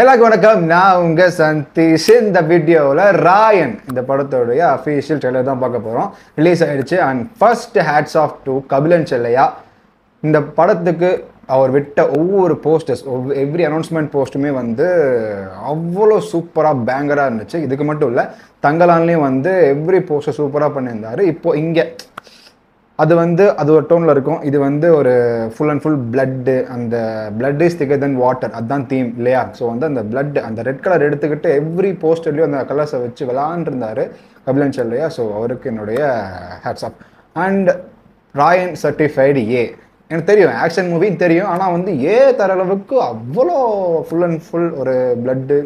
எல்லாருக்கும் வணக்கம். நான் உங்க சந்தீஷ். இந்த வீடியோவில் ராயன் இந்த படத்தோடைய அஃபீஷியல் ட்ரெய்லர் தான் பார்க்க போகிறோம். ரிலீஸ் ஆகிடுச்சு. And first hats off to Kabilan Chellaiah. இந்த படத்துக்கு அவர் விட்ட ஒவ்வொரு போஸ்டர்ஸ், எவ்ரி அனௌன்ஸ்மெண்ட் போஸ்ட்டுமே வந்து அவ்வளோ சூப்பராக பேங்கராக இருந்துச்சு. இதுக்கு மட்டும் இல்லை, தங்கலான்லேயும் வந்து எவ்ரி போஸ்டர் சூப்பராக பண்ணியிருந்தார். இப்போது இங்கே அது ஒரு டோனில் இருக்கும். இது ஒரு ஃபுல் அண்ட் ஃபுல் பிளட்டு, அந்த blood is thicker than water, அதுதான் தீம் இல்லையா? ஸோ அந்த பிளட், அந்த ரெட் கலர் எடுத்துக்கிட்டு எவ்ரி போஸ்டர்லேயும் அந்த கலர்ஸை வச்சு விளாண்டுருந்தார் கபிலன் செல்லையா. ஸோ அவருக்கு என்னுடைய hats off. And Raayan certified A. எனக்கு தெரியும் ஆக்ஷன் மூவின்னு தெரியும், ஆனால் ஏ தர அளவுக்கு அவ்வளோ ஃபுல் அண்ட் ஃபுல் ஒரு பிளட்டு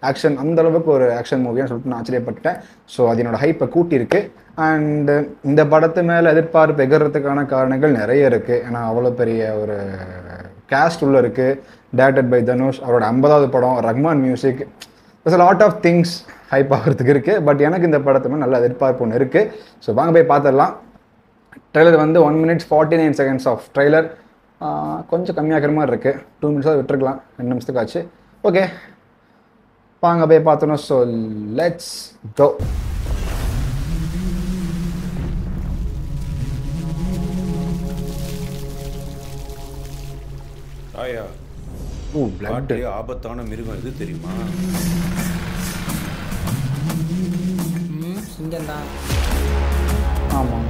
ஆக்ஷன், அந்த அளவுக்கு ஒரு ஆக்ஷன் மூவின்னு சொல்லிட்டு நான் ஆச்சரியப்பட்டேன். ஸோ அது என்னோட ஹைப்பை கூட்டியிருக்கு. அண்டு இந்த படத்து மேலே எதிர்பார்ப்பு எகிறதுக்கான காரணங்கள் நிறைய இருக்குது. ஏன்னா அவ்வளோ பெரிய ஒரு கேஸ்ட் உள்ள இருக்குது. டைரக்டட் பை தனுஷ், அவரோட 50வது படம், Rahman music, lot of things hype ஆகிறதுக்கு இருக்குது. பட் எனக்கு இந்த படத்து மேலே நல்ல எதிர்பார்ப்பு ஒன்று இருக்குது. ஸோ வாங்க போய் பார்த்துடலாம். Trailer 1 minute 49 seconds of trailer. கொஞ்சம் கம்மியாகிற மாதிரி இருக்குது. 2 minutes விட்டுருக்கலாம், 2 நிமிஷத்துக்கு ஆச்சு. ஓகே, வாங்க போய் பார்த்தோம். So let's go. ஆயா, காட்டிலே ஆபத்தான மிருகம் எது தெரியுமா? சிங்கம் தான். ஆமாம்,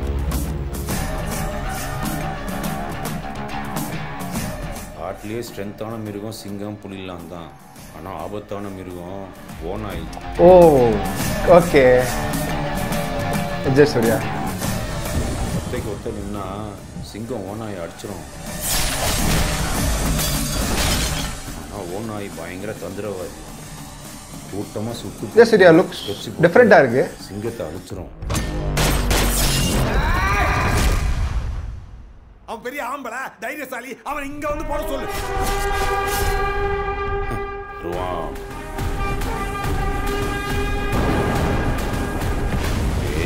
காட்டிலே ஸ்ட்ரென்த்தான மிருகம் சிங்கம் புலிலாம் தான். ஆனால் ஆபத்தான மிருகம் ஓநாய். ஓ ஓகே, விஜய் சூர்யா. ஒத்தைக்கு ஒத்த நின்னா சிங்கம் ஓநாயை அடிச்சிடும். ஆனால் ஓநாய் பயங்கர தந்திரவாதி. கூட்டமாக சுற்றி விஜய் சூர்யா லுக்ஸ் டிஃப்ரெண்ட்டாக இருக்கு. சிங்கத்தை அழிச்சிரும். அவன் பெரிய ஆம்பளை, தைரியசாலி. அவன் இங்க வந்து போட சொல்லு.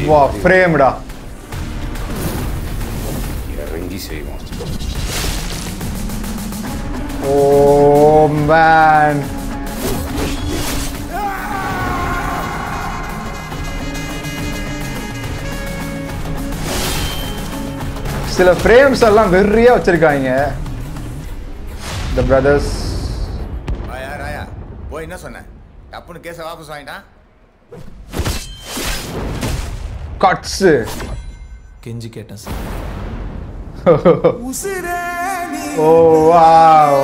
வா, ஃப்ரேம்டா. இறங்கி செய்வான். ஓ மேன், சில ஃப்ரேம்ஸ் எல்லாம் வெறியா வச்சிருக்காங்க தி பிரதர்ஸ். ராயா ராயா, போய் என்ன சொன்ன? டப்புன்னு கேஸை வாபஸ் வாங்கிட்டான். கட்ஸ் கெஞ்சி கேட்டேன் சார். ஓ வாவ்,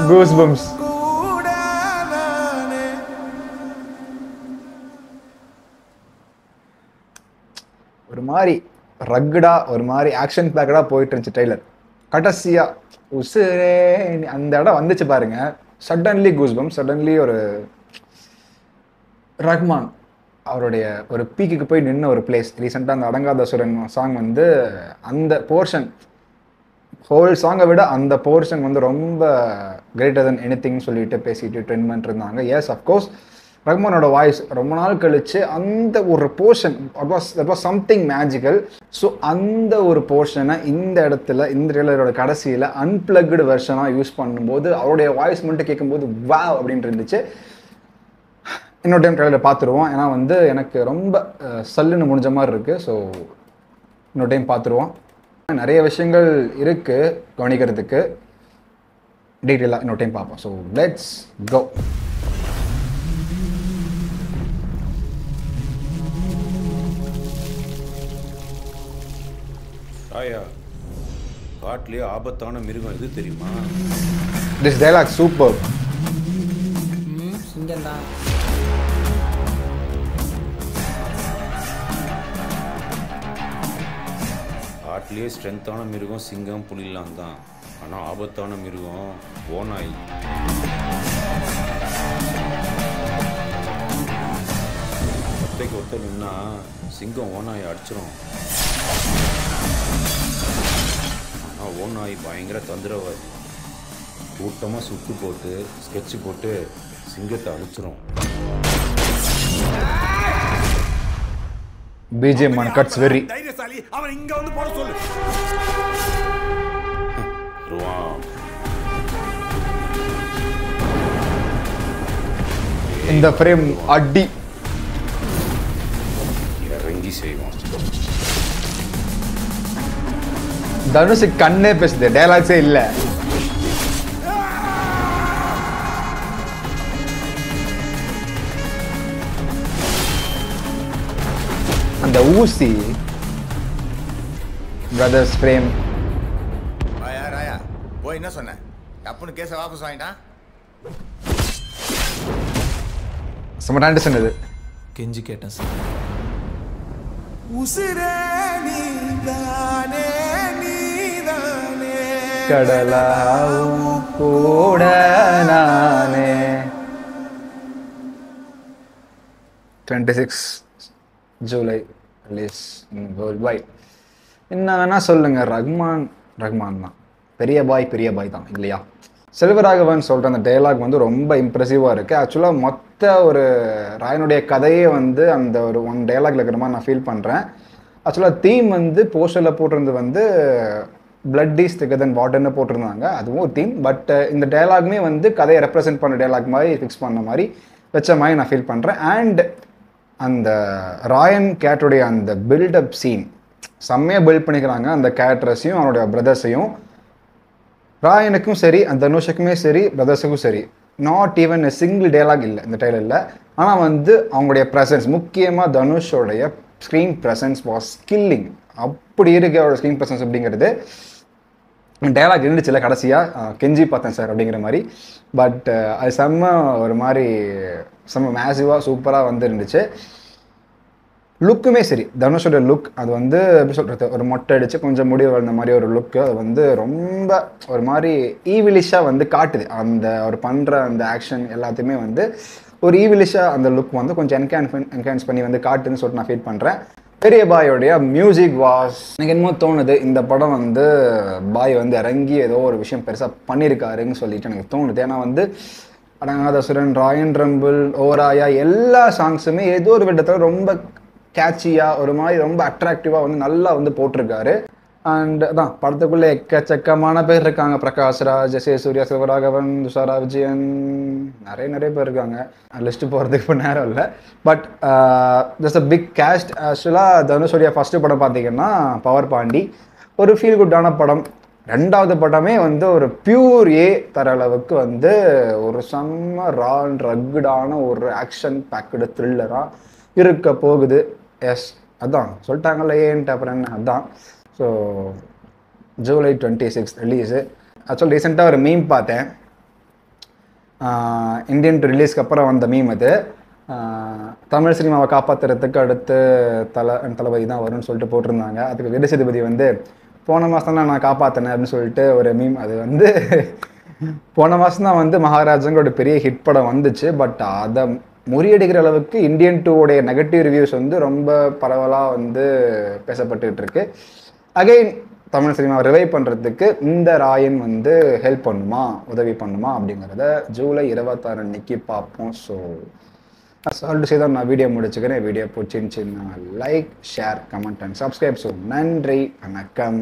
கூஸ்பம்ஸ். ஒரு மாதிரி ரக்குடா, ஒரு மாதிரி ஆக்ஷன் பேக்கடா போயிட்டு இருந்துச்சு ட்ரெய்லர். கடைசியா உசுரே அந்த இடம் வந்துச்சு பாருங்க. சடன்லி கூஸ்பம்ஸ், சடன்லி ஒரு ரஹ்மான் அவருடைய ஒரு பீக்குக்கு போய் நின்ன ஒரு பிளேஸ். ரீசெண்டாக அந்த அடங்காத சுரன் சாங் அந்த போர்ஷன், ஹோல் சாங்கை விட அந்த போர்ஷன் ரொம்ப கிரேட்டர் தென் எனிதிங் சொல்லிட்டு பேசிட்டு ட்ரெண்ட் பண்ணிட்டு இருந்தாங்க. எஸ், அஃப்கோர்ஸ் ரஹ்மானோட வாய்ஸ் ரொம்ப நாள் கழிச்சு அந்த ஒரு portion that was something magical. So அந்த ஒரு போர்ஷனை இந்த இடத்துல இந்த ட்ரெய்லரோட கடைசியில் அன்பிளக்டு வெர்ஷனாக யூஸ் பண்ணும்போது அவருடைய வாய்ஸ் மட்டும் கேட்கும்போது வாவ் அப்படின்ட்டு இருந்துச்சு. இன்னொரு டைம் ட்ரெய்லர் பார்த்துருவோம். ஏன்னா எனக்கு ரொம்ப சல்லுன்னு முடிஞ்ச மாதிரி இருக்குது. ஸோ இன்னொரு டைம் பார்த்துருவோம். நிறைய விஷயங்கள் இருக்குது கவனிக்கிறதுக்கு. டீட்டெயிலாக இன்னொரு டைம் பார்ப்போம். So let's go. ஆயா, காட்டிலே ஆபத்தான மிருகம் எது தெரியுமா? This dialogue super. சிங்கம் தான். காட்டிலே ஸ்ட்ரென்த்தான மிருகம் சிங்கம் புலிலாம் தான். ஆனால் ஆபத்தான மிருகம் ஓநாய். ஒத்தைக்கு ஒத்த நின்னா சிங்கம் ஓநாயை அடிச்சிடும். ஆனால் ஓநாய் பயங்கர தந்திரவாதி. கூட்டமாக சுட்டு போட்டு ஸ்கெட்சு போட்டு சிங்கத்தை அழிச்சிரும். BGM man cuts very. தைரியசாலி. அவன் இங்க வந்து போட சொல்லு. இந்த ஃப்ரேம் அடி இறங்கி செய்வான். தனுஷ் கண்ணே பேசுது, டயலாக்ஸே இல்ல. அந்த ஊசி பிரதர்ஸ் ஃப்ரேம். ராயா ராயா போய் என்ன சொன்ன? டப்புன்னு கேஸை வாபஸ் வாங்கிட்டான். சும்மா சொன்னது. கெஞ்சி கேட்டேன் சார். கடலாவும் கூட நானே. 26 ஜூலை ரிலீஸ் வேர்ல்ட் வைட். என்ன வேணா சொல்லுங்க, ரஹ்மான் தான். பெரிய பாய் தான் இல்லையா? செல்வராகவன் சொல்கிற அந்த டைலாக் வந்து ரொம்ப இம்ப்ரெசிவாக இருக்குது. ஆக்சுவலாக மொத்த ஒரு ராயனுடைய கதையே வந்து அந்த ஒரு ஒன் டைலாக்ல இருக்கிற மாதிரி நான் ஃபீல் பண்ணுறேன். ஆக்சுவலாக தீம் வந்து போஸ்டரில் போட்டிருந்தது வந்து பிளட் இஸ் திக்கர் தென் வாட்டர்னு போட்டிருந்தாங்க, அதுவும் ஒரு தீம். பட் இந்த டைலாகுமே வந்து கதையை ரெப்ரசென்ட் பண்ண டைலாக் மாதிரி ஃபிக்ஸ் பண்ண மாதிரி வச்ச மாதிரி நான் ஃபீல் பண்ணுறேன். அண்ட் அந்த ராயன் கேரக்டருடைய அந்த பில்டப் சீன் செம்மையாக பில்ட் பண்ணிக்கிறாங்க. அந்த கேரக்டர்ஸையும் அவனுடைய பிரதர்ஸையும், ராயனுக்கும் சரி அந்த தனுஷுக்குமே சரி பிரதர்ஸுக்கும் சரி, not even a single dialogue இல்லை இந்த டைலரில். ஆனால் வந்து அவங்களுடைய ப்ரெசன்ஸ், முக்கியமாக தனுஷோடைய ஸ்க்ரீன் ப்ரெசன்ஸ் வாஸ் கில்லிங். அப்படி இருக்கு அவரோட ஸ்க்ரீன் ப்ரெசன்ஸ் அப்படிங்கிறது. டைலாக் இருந்துச்சுல கடைசியாக கெஞ்சி பார்த்தேன் சார் அப்படிங்கிற மாதிரி. பட் அது ஒரு மாதிரி செம்ம மேசிவாக சூப்பராக வந்து இருந்துச்சு. லுக்குமே சரி, தனுஷோட லுக் அது வந்து எப்படி சொல்கிறது, ஒரு மொட்டை அடித்து கொஞ்சம் முடி வளர்ந்த மாதிரி ஒரு லுக்கு, அது வந்து ரொம்ப ஒரு மாதிரி ஈவிலிஷாக வந்து காட்டுது. அந்த அவர் பண்ணுற அந்த ஆக்ஷன் எல்லாத்தையுமே வந்து ஒரு ஈவிலிஷாக அந்த லுக் வந்து கொஞ்சம் என்ஹான்ஸ் பண்ணி வந்து காட்டுதுன்னு சொல்லிட்டு நான் ஃபீல் பண்ணுறேன். பெரிய பாயோடைய மியூசிக் வாஸ், எனக்கு என்னமோ தோணுது இந்த படம் வந்து பாய் வந்து இறங்கி ஏதோ ஒரு விஷயம் பெருசாக பண்ணியிருக்காருன்னு சொல்லிட்டு எனக்கு தோணுது. ஏன்னா வந்து அடங்காதசுரன், ராயன் ரம்பிள், ஓராயா எல்லா சாங்ஸுமே ஏதோ ஒரு விதத்தில் ரொம்ப கேட்சியாக ஒரு மாதிரி ரொம்ப அட்ராக்டிவாக வந்து நல்லா வந்து போட்டிருக்காரு. அண்ட் அதான் படத்துக்குள்ளே எக்கச்சக்கமான பேர் இருக்காங்க. பிரகாஷ் ராஜ், சூர்யா, செல்வராகவன், துஷாரா விஜயன், நிறைய பேர் இருக்காங்க. லிஸ்ட்டு போகிறதுக்கு இப்போ நேரம் இல்லை. But just a big cast. ஆக்சுவலாக தனுஷோடைய ஃபஸ்ட்டு படம் பார்த்தீங்கன்னா பவர் பாண்டி, ஒரு ஃபீல் குட்டான படம். ரெண்டாவது படமே வந்து ஒரு பியூர் ஏ தர அளவுக்கு வந்து ஒரு செம்ம ரக்குடான ஒரு ஆக்ஷன் பேக்கடு த்ரில்லராக இருக்க போகுது. எஸ், அதான் சொல்லிட்டாங்கல்ல ஏன்ட்டு அப்புறம் என்ன, அதான். So July 26 release. ஆக்சுவல் ரீசெண்டாக ஒரு மீம் பார்த்தேன், இந்தியன் ரிலீஸ்க்கு அப்புறம் வந்த மீம் அது. தமிழ் சினிமாவை காப்பாற்றுறதுக்கு அடுத்து தளபதி தான் வரும்னு சொல்லிட்டு போட்டிருந்தாங்க. அதுக்கு விஜய் சேதுபதி வந்து போன மாதம் தான் நான் காப்பாற்றினேன் அப்படின்னு சொல்லிட்டு ஒரு மீம். அது வந்து போன மாதம் தான் வந்து மகாராஜாங்க ஒரு பெரிய ஹிட் படம் வந்துச்சு. பட் அதை முறியடிக்கிற அளவுக்கு இந்தியன் 2 நெகட்டிவ் ரிவ்யூஸ் வந்து ரொம்ப பரவலாக வந்து பேசப்பட்டுக்கிட்டு இருக்கு. அகைன் தமிழ் சினிமாவை ரிவைவ் பண்ணுறதுக்கு இந்த ராயன் வந்து ஹெல்ப் பண்ணுமா, உதவி பண்ணுமா அப்படிங்கிறத ஜூலை 26 அன்னைக்கு பார்ப்போம். ஸோ சொல்லிட்டு செய்தான் நான் வீடியோ முடிச்சுக்கிறேன். வீடியோ பிடிச்சிருந்துச்சுன்னா like, share, comment and subscribe. So நன்றி, வணக்கம்.